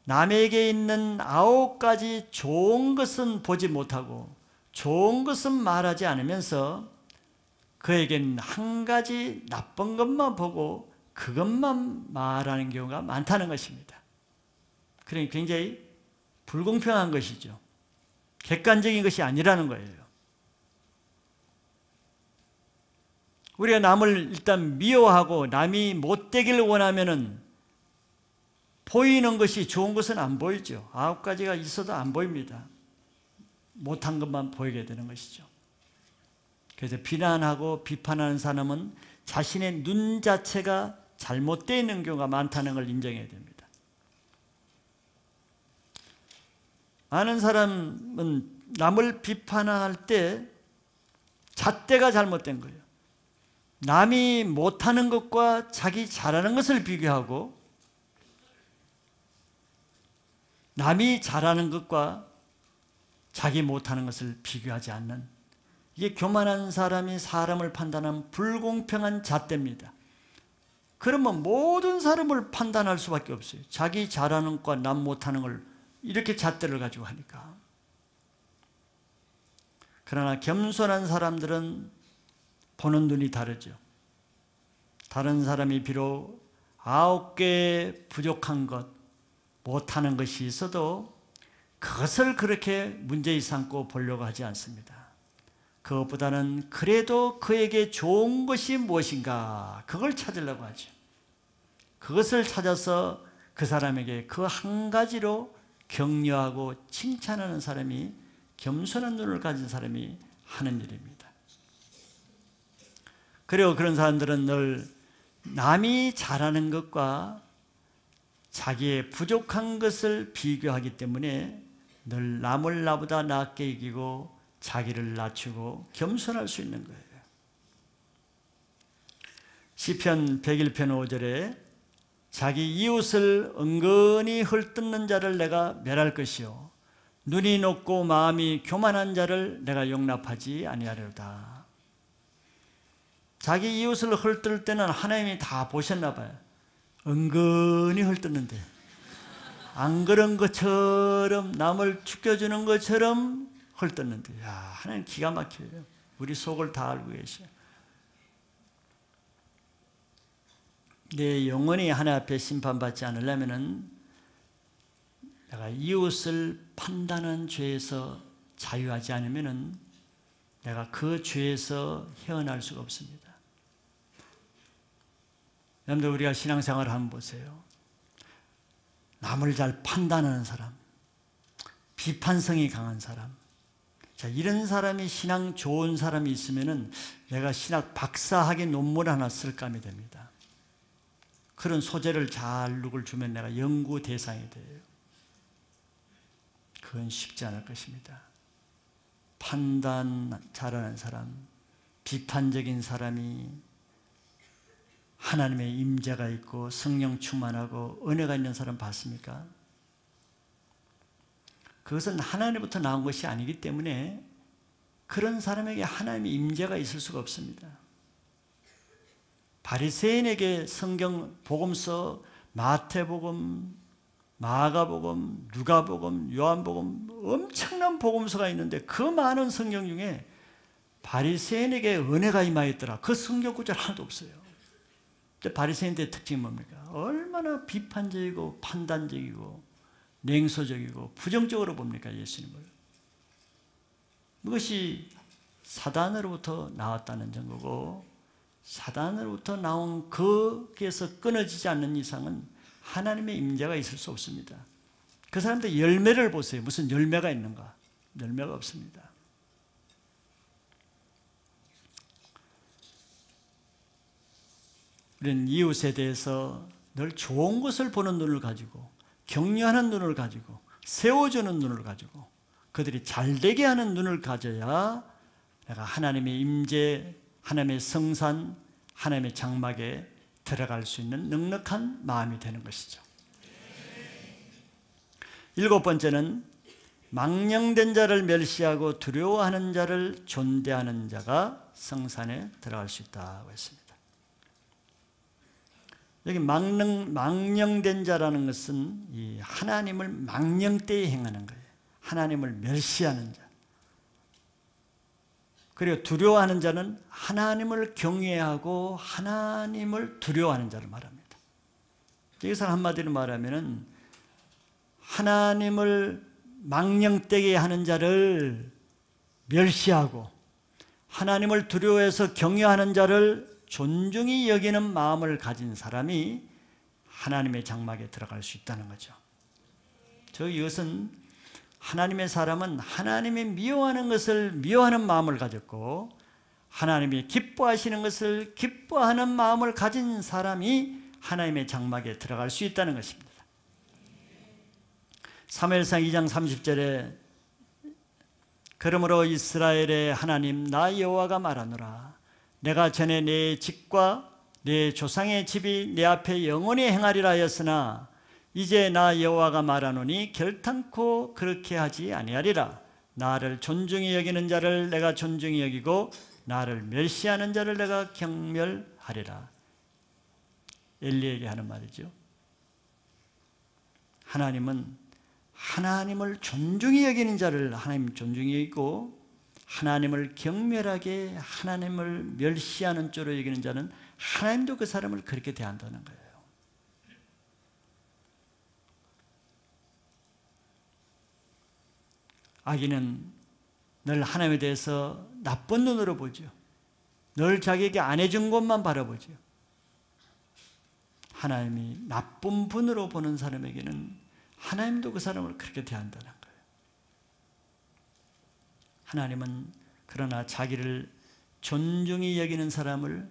남에게 있는 9가지 좋은 것은 보지 못하고 좋은 것은 말하지 않으면서 그에게는 한 가지 나쁜 것만 보고 그것만 말하는 경우가 많다는 것입니다. 그러니 굉장히 불공평한 것이죠. 객관적인 것이 아니라는 거예요. 우리가 남을 일단 미워하고 남이 못되기를 원하면은 보이는 것이 좋은 것은 안 보이죠. 9가지가 있어도 안 보입니다. 못한 것만 보이게 되는 것이죠. 그래서 비난하고 비판하는 사람은 자신의 눈 자체가 잘못되어 있는 경우가 많다는 걸 인정해야 됩니다. 많은 사람은 남을 비판할 때 잣대가 잘못된 거예요. 남이 못하는 것과 자기 잘하는 것을 비교하고, 남이 잘하는 것과 자기 못하는 것을 비교하지 않는, 이게 교만한 사람이 사람을 판단하는 불공평한 잣대입니다. 그러면 모든 사람을 판단할 수밖에 없어요. 자기 잘하는 것과 남 못하는 걸 이렇게 잣대를 가지고 하니까. 그러나 겸손한 사람들은 보는 눈이 다르죠. 다른 사람이 비록 9개 부족한 것, 못하는 것이 있어도 그것을 그렇게 문제히 삼고 보려고 하지 않습니다. 그것보다는 그래도 그에게 좋은 것이 무엇인가, 그걸 찾으려고 하죠. 그것을 찾아서 그 사람에게 그 한 가지로 격려하고 칭찬하는 사람이, 겸손한 눈을 가진 사람이 하는 일입니다. 그리고 그런 사람들은 늘 남이 잘하는 것과 자기의 부족한 것을 비교하기 때문에 늘 남을 나보다 낫게 이기고 자기를 낮추고 겸손할 수 있는 거예요. 시편 101편 5절에 자기 이웃을 은근히 헐뜯는 자를 내가 멸할 것이요 눈이 높고 마음이 교만한 자를 내가 용납하지 아니하리로다. 자기 이웃을 헐뜯을 때는 하나님이 다 보셨나 봐요. 은근히 헐뜯는데 안 그런 것처럼, 남을 죽여주는 것처럼 헐뜯는데, 야, 하나님 기가 막혀요. 우리 속을 다 알고 계셔요. 내 영혼이 하나님 앞에 심판받지 않으려면은 내가 이웃을 판단한 죄에서 자유하지 않으면은 내가 그 죄에서 헤어날 수가 없습니다. 여러분들, 우리가 신앙생활을 한번 보세요. 남을 잘 판단하는 사람, 비판성이 강한 사람, 자, 이런 사람이, 신앙 좋은 사람이 있으면은 내가 신학 박사학위 논문 하나 쓸감이 됩니다. 그런 소재를 잘 누굴 주면 내가 연구 대상이 돼요. 그건 쉽지 않을 것입니다. 판단 잘하는 사람, 비판적인 사람이 하나님의 임재가 있고 성령 충만하고 은혜가 있는 사람 봤습니까? 그것은 하나님부터 나온 것이 아니기 때문에 그런 사람에게 하나님의 임재가 있을 수가 없습니다. 바리새인에게 성경 복음서 마태복음, 마가복음, 누가복음, 요한복음, 엄청난 복음서가 있는데 그 많은 성경 중에 바리새인에게 은혜가 임하였더라, 그 성경 구절 하나도 없어요. 근데 바리새인들의 특징이 뭡니까? 얼마나 비판적이고 판단적이고 냉소적이고 부정적으로 봅니까, 예수님을. 그것이 사단으로부터 나왔다는 증거고, 사단으로부터 나온 거기에서 끊어지지 않는 이상은 하나님의 임재가 있을 수 없습니다. 그 사람들 열매를 보세요. 무슨 열매가 있는가? 열매가 없습니다. 우리는 이웃에 대해서 늘 좋은 것을 보는 눈을 가지고, 격려하는 눈을 가지고, 세워주는 눈을 가지고, 그들이 잘되게 하는 눈을 가져야 내가 하나님의 임재, 하나님의 성산, 하나님의 장막에 들어갈 수 있는 넉넉한 마음이 되는 것이죠. 7번째는 망령된 자를 멸시하고 두려워하는 자를 존대하는 자가 성산에 들어갈 수 있다고 했습니다. 여기 망령된 자라는 것은 이 하나님을 망령되이 행하는 거예요. 하나님을 멸시하는 자. 그리고 두려워하는 자는 하나님을 경외하고 하나님을 두려워하는 자를 말합니다. 여기서 한마디로 말하면은 하나님을 망령되게 하는 자를 멸시하고 하나님을 두려워해서 경외하는 자를 존중히 여기는 마음을 가진 사람이 하나님의 장막에 들어갈 수 있다는 거죠. 이것은 하나님의 사람은 하나님이 미워하는 것을 미워하는 마음을 가졌고 하나님이 기뻐하시는 것을 기뻐하는 마음을 가진 사람이 하나님의 장막에 들어갈 수 있다는 것입니다. 사무엘상 2장 30절에 그러므로 이스라엘의 하나님 나 여호와가 말하노라 내가 전에 내 집과 내 조상의 집이 내 앞에 영원히 행하리라 하였으나 이제 나 여호와가 말하노니 결탄코 그렇게 하지 아니하리라. 나를 존중히 여기는 자를 내가 존중히 여기고 나를 멸시하는 자를 내가 경멸하리라. 엘리에게 하는 말이죠. 하나님은 하나님을 존중히 여기는 자를 하나님 존중히 여기고 하나님을 경멸하게 하나님을 멸시하는 쪽으로 여기는 자는 하나님도 그 사람을 그렇게 대한다는 거예요. 악인은 늘 하나님에 대해서 나쁜 눈으로 보죠. 늘 자기에게 안 해준 것만 바라보죠. 하나님이 나쁜 분으로 보는 사람에게는 하나님도 그 사람을 그렇게 대한다는 거예요. 하나님은 그러나 자기를 존중히 여기는 사람을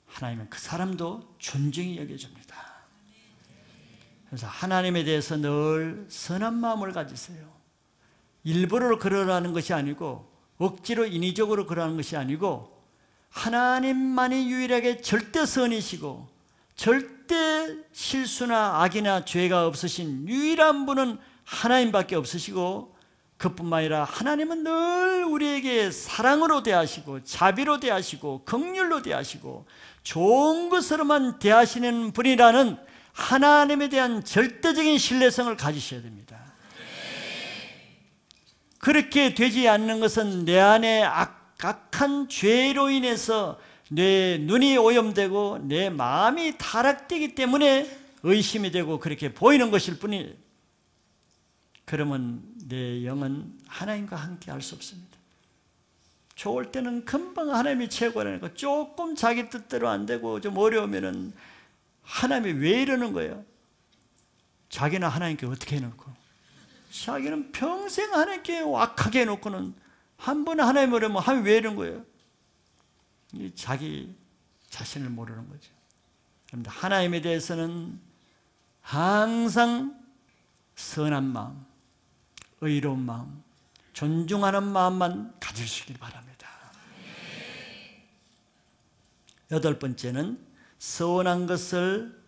하나님은 그 사람도 존중히 여겨줍니다. 그래서 하나님에 대해서 늘 선한 마음을 가지세요. 일부러 그러라는 것이 아니고 억지로 인위적으로 그러라는 것이 아니고 하나님만이 유일하게 절대 선이시고 절대 실수나 악이나 죄가 없으신 유일한 분은 하나님밖에 없으시고 그뿐만 아니라 하나님은 늘 우리에게 사랑으로 대하시고 자비로 대하시고 긍휼로 대하시고 좋은 것으로만 대하시는 분이라는 하나님에 대한 절대적인 신뢰성을 가지셔야 됩니다. 그렇게 되지 않는 것은 내 안에 악한 죄로 인해서 내 눈이 오염되고 내 마음이 타락되기 때문에 의심이 되고 그렇게 보이는 것일 뿐이에요. 그러면 내 영은 하나님과 함께 할 수 없습니다. 좋을 때는 금방 하나님이 최고라니까 조금 자기 뜻대로 안 되고 좀 어려우면은 하나님이 왜 이러는 거예요? 자기는 하나님께 어떻게 해놓고 자기는 평생 하나님께 악하게 해놓고는 한 번 하나님 어려면 하나님 왜 이러는 거예요? 자기 자신을 모르는 거죠. 그런데 하나님에 대해서는 항상 선한 마음, 의로운 마음, 존중하는 마음만 가지시길 바랍니다. 여덟 번째는 선한 것을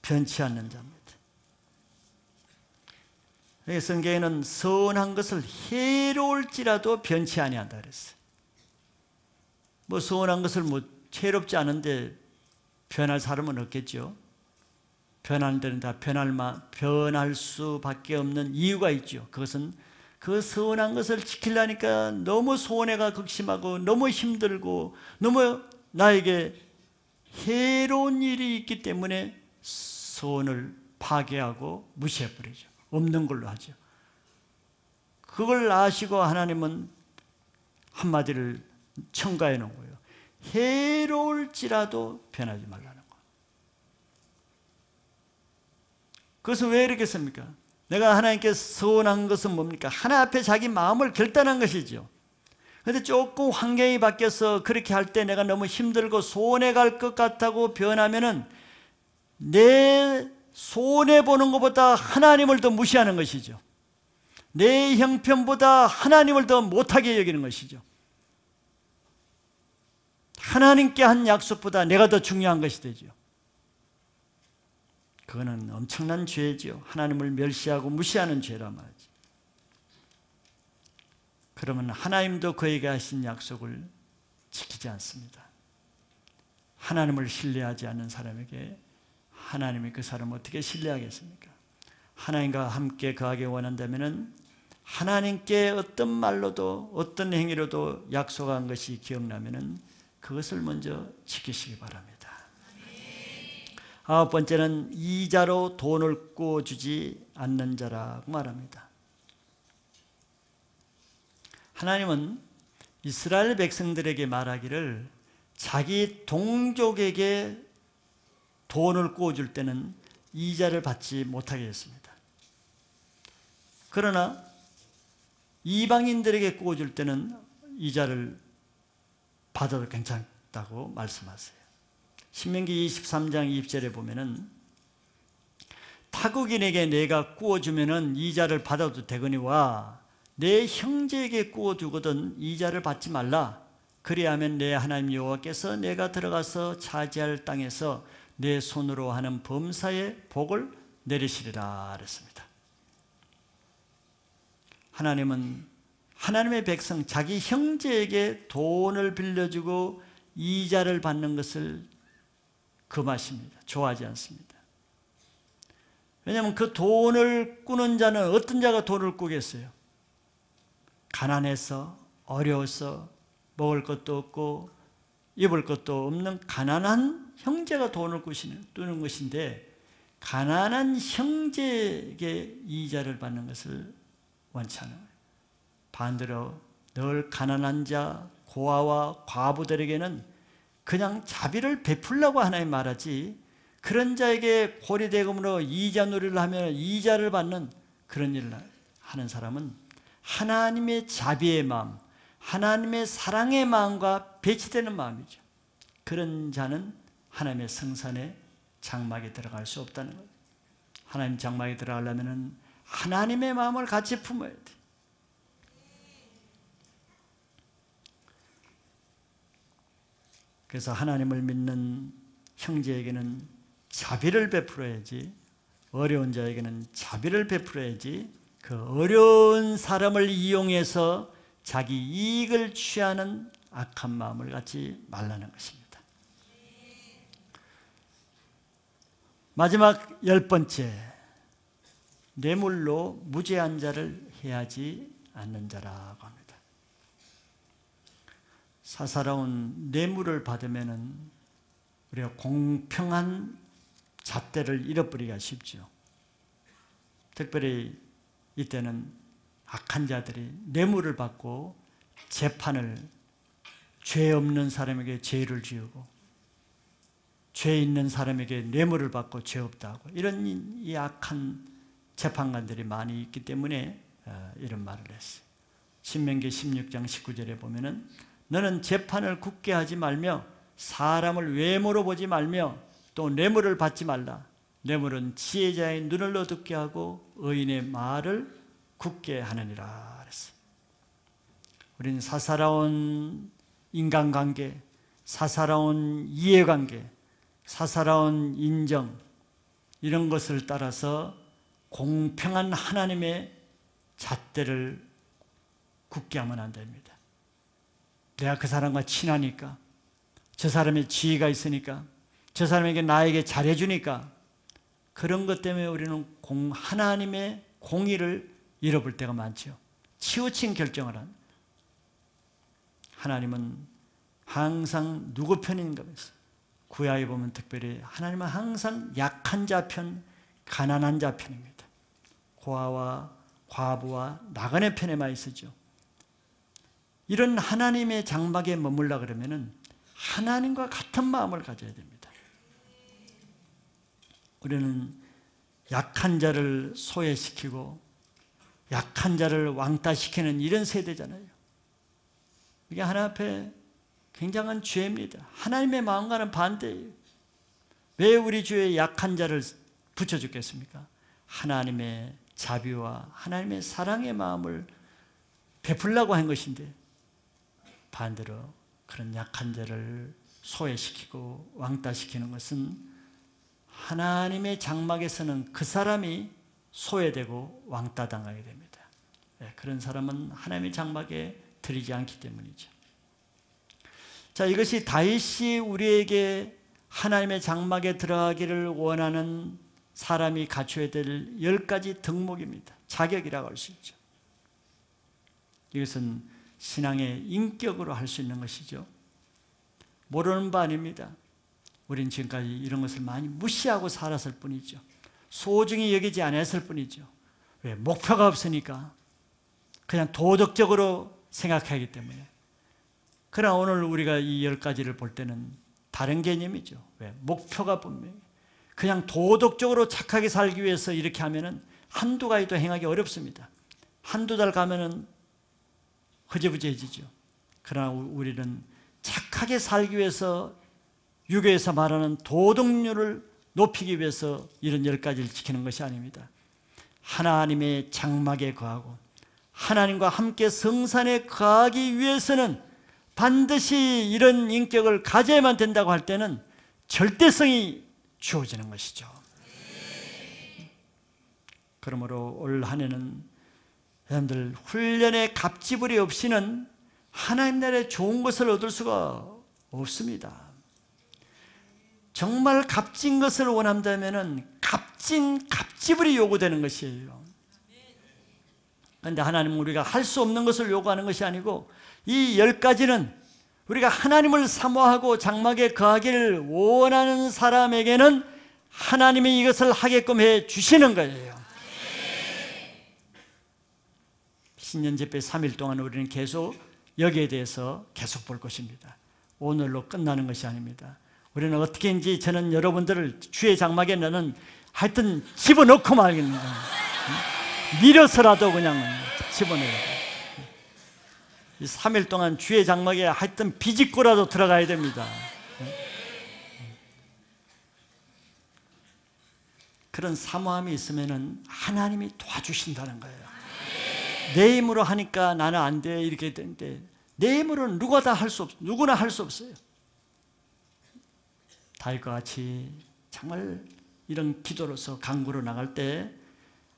변치 않는 자입니다. 성경에는 선한 것을 해로울지라도 변치 아니한다 그랬어요. 뭐 선한 것을 해롭지 않은데 변할 사람은 없겠죠. 변하는 데는 다 변할 수밖에 없는 이유가 있죠. 그것은 그 선한 것을 지키려니까 너무 손해가 극심하고 너무 힘들고 너무 나에게 해로운 일이 있기 때문에 선을 파괴하고 무시해버리죠. 없는 걸로 하죠. 그걸 아시고 하나님은 한마디를 첨가해 놓은 거예요. 해로울지라도 변하지 말라는 거. 그것은 왜 이렇겠습니까? 내가 하나님께 선한 것은 뭡니까? 하나 앞에 자기 마음을 결단한 것이죠. 그런데 조금 환경이 바뀌어서 그렇게 할 때 내가 너무 힘들고 손해갈 것 같다고 변하면은 내 손해보는 것보다 하나님을 더 무시하는 것이죠. 내 형편보다 하나님을 더 못하게 여기는 것이죠. 하나님께 한 약속보다 내가 더 중요한 것이 되죠. 그거는 엄청난 죄죠. 하나님을 멸시하고 무시하는 죄란 말이죠. 그러면 하나님도 그에게 하신 약속을 지키지 않습니다. 하나님을 신뢰하지 않는 사람에게 하나님이 그 사람을 어떻게 신뢰하겠습니까? 하나님과 함께 거하기 원한다면 하나님께 어떤 말로도 어떤 행위로도 약속한 것이 기억나면 그것을 먼저 지키시기 바랍니다. 아홉 번째는 이자로 돈을 꾸어주지 않는 자라고 말합니다. 하나님은 이스라엘 백성들에게 말하기를 자기 동족에게 돈을 꾸어줄 때는 이자를 받지 못하게 했습니다. 그러나 이방인들에게 꾸어줄 때는 이자를 받아도 괜찮다고 말씀하세요. 신명기 23장 20절에 보면은 타국인에게 내가 꾸어주면은 이자를 받아도 되거니와 내 형제에게 꾸어주거든 이자를 받지 말라. 그리하면 내 하나님 여호와께서 내가 들어가서 차지할 땅에서 내 손으로 하는 범사에 복을 내리시리라 그랬습니다. 하나님은 하나님의 백성 자기 형제에게 돈을 빌려주고 이자를 받는 것을 금하십니다. 좋아하지 않습니다. 왜냐하면 그 돈을 꾸는 자는 어떤 자가 돈을 꾸겠어요? 가난해서 어려워서 먹을 것도 없고 입을 것도 없는 가난한 형제가 돈을 꾸는 것인데, 가난한 형제에게 이자를 받는 것을 원치 않아요. 반대로 늘 가난한 자, 고아와 과부들에게는 그냥 자비를 베풀라고 하나님 말하지, 그런 자에게 고리대금으로 이자놀이를 하면 이자를 받는 그런 일을 하는 사람은 하나님의 자비의 마음, 하나님의 사랑의 마음과 배치되는 마음이죠. 그런 자는 하나님의 성산의 장막에 들어갈 수 없다는 거예요. 하나님 장막에 들어가려면 하나님의 마음을 같이 품어야 돼. 그래서 하나님을 믿는 형제에게는 자비를 베풀어야지, 어려운 자에게는 자비를 베풀어야지, 그 어려운 사람을 이용해서 자기 이익을 취하는 악한 마음을 갖지 말라는 것입니다. 마지막 10번째, 뇌물로 무죄한 자를 해하지 않는 자라고 합니다. 사사로운 뇌물을 받으면 우리가 공평한 잣대를 잃어버리기가 쉽죠. 특별히 이때는 악한 자들이 뇌물을 받고 재판을, 죄 없는 사람에게 죄를 지우고 죄 있는 사람에게 뇌물을 받고 죄 없다고, 이런 이 악한 재판관들이 많이 있기 때문에 이런 말을 했어요. 신명기 16장 19절에 보면은 너는 재판을 굳게 하지 말며 사람을 외모로 보지 말며 또 뇌물을 받지 말라. 뇌물은 지혜자의 눈을 어둡게 하고 의인의 말을 굳게 하느니라 그랬어요. 우리는 사사로운 인간관계, 사사로운 이해관계, 사사로운 인정, 이런 것을 따라서 공평한 하나님의 잣대를 굳게 하면 안 됩니다. 내가 그 사람과 친하니까, 저 사람의 지위가 있으니까, 저 사람에게 나에게 잘해주니까, 그런 것 때문에 우리는 하나님의 공의를 잃어볼 때가 많죠. 치우친 결정을 한. 하나님은 항상 누구 편인가 보세요. 구약에 보면 특별히 하나님은 항상 약한 자 편, 가난한 자 편입니다. 고아와 과부와 나그네 편에만 있었죠. 이런 하나님의 장막에 머물라 그러면은 하나님과 같은 마음을 가져야 됩니다. 우리는 약한 자를 소외시키고 약한 자를 왕따시키는 이런 세대잖아요. 이게 하나님 앞에 굉장한 죄입니다. 하나님의 마음과는 반대예요. 왜 우리 주에 약한 자를 붙여주겠습니까? 하나님의 자비와 하나님의 사랑의 마음을 베풀려고 한 것인데, 반대로 그런 약한 자를 소외시키고 왕따시키는 것은 하나님의 장막에서는 그 사람이 소외되고 왕따당하게 됩니다. 그런 사람은 하나님의 장막에 들이지 않기 때문이죠. 자, 이것이 다윗이 우리에게 하나님의 장막에 들어가기를 원하는 사람이 갖춰야 될 10가지 덕목입니다. 자격이라고 할 수 있죠. 이것은 신앙의 인격으로 할 수 있는 것이죠. 모르는 바 아닙니다. 우린 지금까지 이런 것을 많이 무시하고 살았을 뿐이죠. 소중히 여기지 않았을 뿐이죠. 왜? 목표가 없으니까. 그냥 도덕적으로 생각하기 때문에. 그러나 오늘 우리가 이 10가지를 볼 때는 다른 개념이죠. 왜? 목표가 분명히. 그냥 도덕적으로 착하게 살기 위해서 이렇게 하면은 한두 가지도 행하기 어렵습니다. 한두 달 가면은 허지부지해지죠. 그러나 우리는 착하게 살기 위해서 유교에서 말하는 도덕률을 높이기 위해서 이런 10가지를 지키는 것이 아닙니다. 하나님의 장막에 거하고 하나님과 함께 성산에 거하기 위해서는 반드시 이런 인격을 가져야만 된다고 할 때는 절대성이 주어지는 것이죠. 그러므로 올 한 해는 여러분들 훈련의 갑지불이 없이는 하나님 나라의 좋은 것을 얻을 수가 없습니다. 정말 값진 것을 원한다면 값진 갑지불이 요구되는 것이에요. 그런데 하나님은 우리가 할 수 없는 것을 요구하는 것이 아니고 이 10가지는 우리가 하나님을 사모하고 장막에 거하기를 원하는 사람에게는 하나님이 이것을 하게끔 해 주시는 거예요. 신년집회 3일 동안 우리는 계속 여기에 대해서 계속 볼 것입니다. 오늘로 끝나는 것이 아닙니다. 우리는 어떻게인지 저는 여러분들을 주의 장막에 나는 하여튼 집어넣고 말겠습니다. 밀어서라도 그냥 집어넣어야 돼요. 이 3일 동안 주의 장막에 하여튼 비집고라도 들어가야 됩니다. 그런 사모함이 있으면 하나님이 도와주신다는 거예요. 내 힘으로 하니까 나는 안 돼 이렇게 되는데 내 힘으로는 누구나 할 수 없어요. 다윗과 같이 정말 이런 기도로서 강구로 나갈 때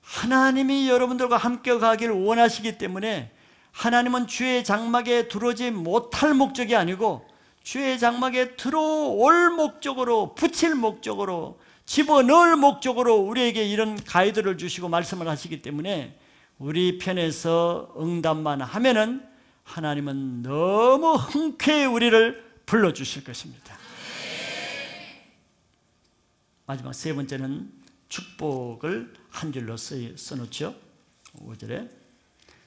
하나님이 여러분들과 함께 가기를 원하시기 때문에 하나님은 주의 장막에 들어오지 못할 목적이 아니고 주의 장막에 들어올 목적으로, 붙일 목적으로, 집어넣을 목적으로 우리에게 이런 가이드를 주시고 말씀을 하시기 때문에 우리 편에서 응답만 하면은 하나님은 너무 흔쾌히 우리를 불러주실 것입니다. 마지막 세 번째는 축복을 한 줄로 써놓죠. 5절에.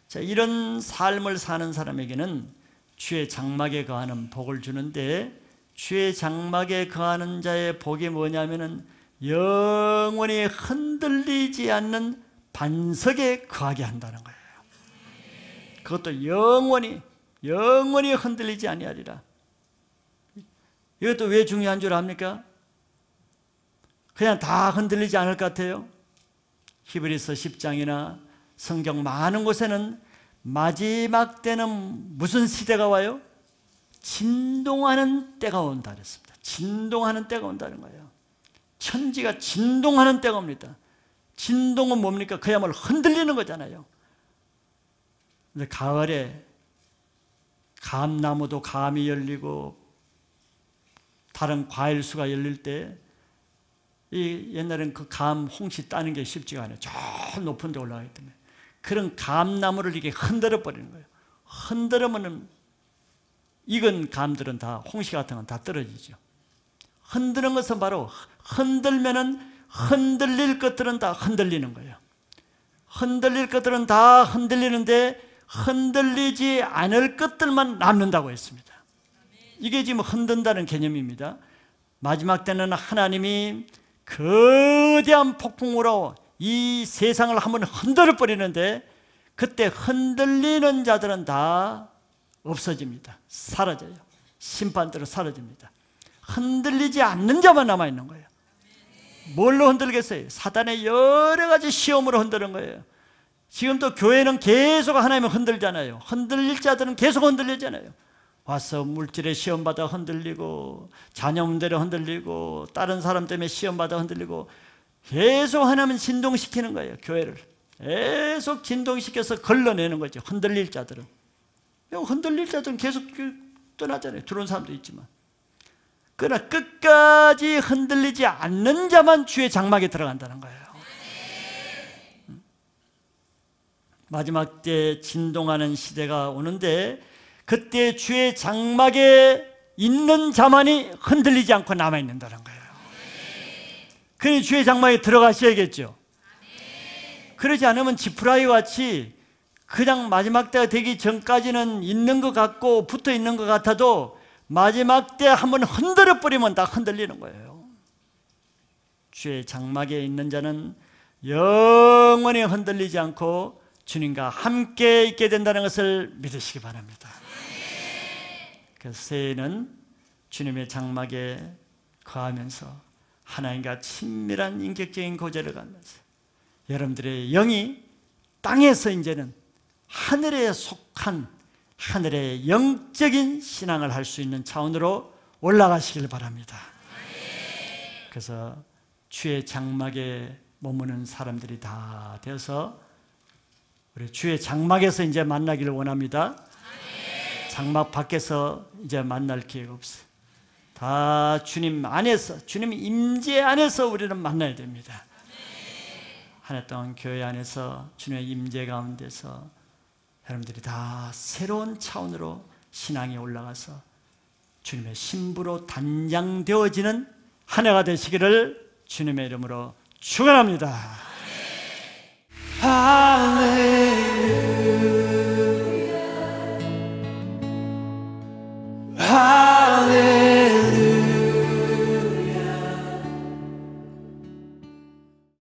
자, 이런 삶을 사는 사람에게는 주의 장막에 거하는 복을 주는데 주의 장막에 거하는 자의 복이 뭐냐면은 영원히 흔들리지 않는 반석에 거하게 한다는 거예요. 그것도 영원히 흔들리지 아니하리라. 이것도 왜 중요한 줄 압니까? 그냥 다 흔들리지 않을 것 같아요. 히브리서 10장이나 성경 많은 곳에는 마지막 때는 무슨 시대가 와요? 진동하는 때가 온다 그랬습니다. 진동하는 때가 온다는 거예요. 천지가 진동하는 때가 옵니다. 진동은 뭡니까? 그야말로 흔들리는 거잖아요. 근데 가을에 감나무도 감이 열리고 다른 과일수가 열릴 때 옛날엔 그 감 홍시 따는 게 쉽지가 않아요. 저 높은 데 올라가기 때문에. 그런 감나무를 이렇게 흔들어 버리는 거예요. 흔들으면 익은 감들은 다 홍시 같은 건 다 떨어지죠. 흔드는 것은 바로 흔들면은 흔들릴 것들은 다 흔들리는 거예요. 흔들릴 것들은 다 흔들리는데 흔들리지 않을 것들만 남는다고 했습니다. 이게 지금 흔든다는 개념입니다. 마지막 때는 하나님이 거대한 폭풍으로 이 세상을 한번 흔들어 버리는데 그때 흔들리는 자들은 다 없어집니다. 사라져요. 심판대로 사라집니다. 흔들리지 않는 자만 남아있는 거예요. 뭘로 흔들겠어요? 사단의 여러 가지 시험으로 흔드는 거예요. 지금도 교회는 계속 하나님을 흔들잖아요. 흔들릴 자들은 계속 흔들리잖아요. 와서 물질의 시험받아 흔들리고 자녀 문제로 흔들리고 다른 사람 때문에 시험받아 흔들리고 계속 하나님은 진동시키는 거예요. 교회를 계속 진동시켜서 걸러내는 거죠. 흔들릴 자들은. 흔들릴 자들은 계속 떠나잖아요. 들어온 사람도 있지만. 그러나 끝까지 흔들리지 않는 자만 주의 장막에 들어간다는 거예요. 마지막 때 진동하는 시대가 오는데 그때 주의 장막에 있는 자만이 흔들리지 않고 남아있는다는 거예요. 그러니 주의 장막에 들어가셔야겠죠. 그러지 않으면 지푸라기와 같이 그냥 마지막 때가 되기 전까지는 있는 것 같고 붙어 있는 것 같아도 마지막 때 한번 흔들어 버리면 다 흔들리는 거예요. 주의 장막에 있는 자는 영원히 흔들리지 않고 주님과 함께 있게 된다는 것을 믿으시기 바랍니다. 그래서 새해에는 주님의 장막에 거하면서 하나님과 친밀한 인격적인 교제를 가면서 여러분들의 영이 땅에서 이제는 하늘에 속한 하늘의 영적인 신앙을 할 수 있는 차원으로 올라가시길 바랍니다. 그래서 주의 장막에 머무는 사람들이 다 되어서 우리 주의 장막에서 이제 만나기를 원합니다. 장막 밖에서 이제 만날 기회가 없어요. 다 주님 안에서, 주님 임재 안에서 우리는 만나야 됩니다. 한 해 동안 교회 안에서 주님의 임재 가운데서 여러분들이 다 새로운 차원으로 신앙이 올라가서 주님의 신부로 단장되어지는 한 해가 되시기를 주님의 이름으로 축원합니다. 할렐루야.